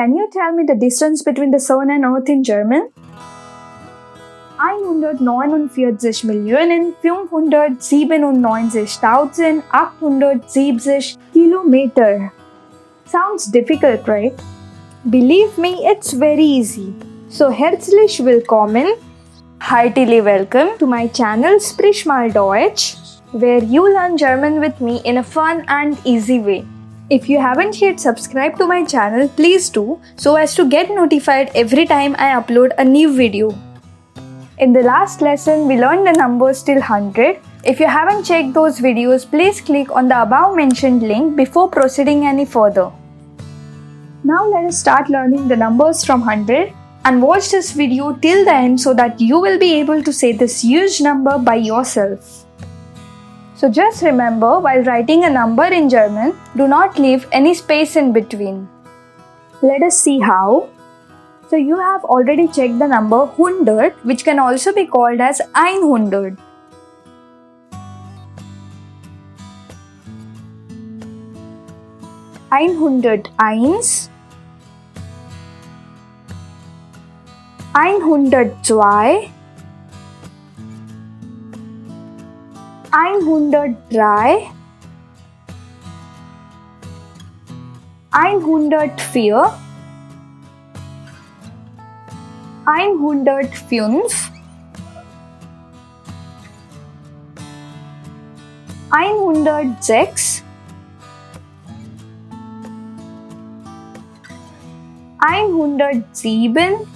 Can you tell me the distance between the Sun and Earth in German? 149 Millionen 597.870 Kilometer. Sounds difficult, right? Believe me, it's very easy. So herzlich willkommen, heartily welcome to my channel Sprich mal Deutsch, where you learn German with me in a fun and easy way. If you haven't yet subscribed to my channel, please do, so as to get notified every time I upload a new video. In the last lesson, we learned the numbers till 100. If you haven't checked those videos, please click on the above mentioned link before proceeding any further. Now let us start learning the numbers from 100 and watch this video till the end so that you will be able to say this huge number by yourself. So just remember, while writing a number in German, do not leave any space in between. Let us see how. So you have already checked the number 100, which can also be called as 100. Einhundert eins, 102, 103, 104, 105, 106, 107,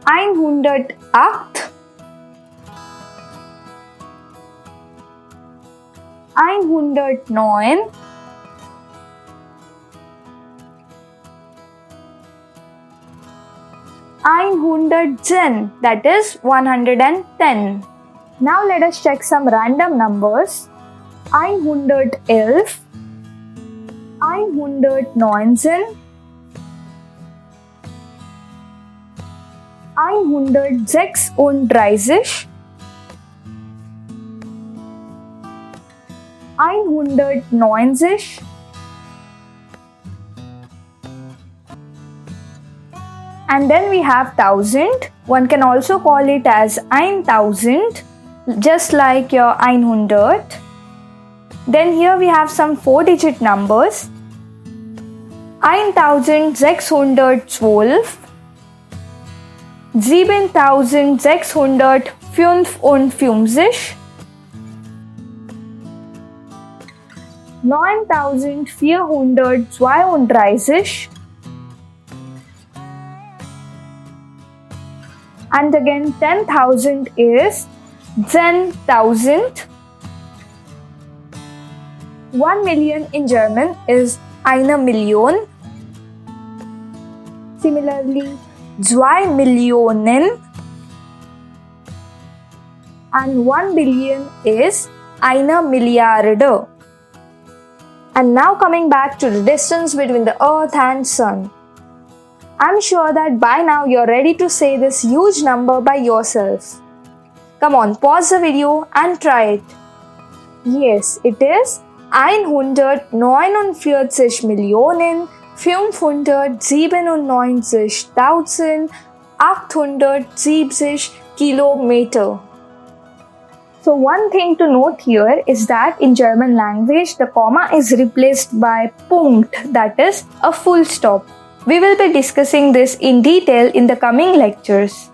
108, 109, 110, that is 110. Now let us check some random numbers. 111, 119, 136, 190, and then we have 1000. One can also call it as 1000, just like your 100. Then here we have some 4-digit numbers. 1612, 7655, 9432, and again 10,000 is 10,000. 1 million in German is eine Million. Similarly, 2 Millionen, and 1 billion is eine Milliarde. And now coming back to the distance between the Earth and Sun. I'm sure that by now you're ready to say this huge number by yourself. Come on, pause the video and try it. Yes, it is 199.597.870 Kilometer. So one thing to note here is that in German language, the comma is replaced by Punkt, that is a full stop. We will be discussing this in detail in the coming lectures.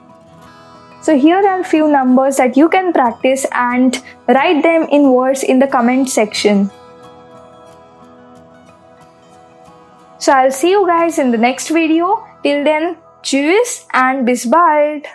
So here are a few numbers that you can practice and write them in words in the comment section. So I'll see you guys in the next video. Till then, tschüss and bis bald!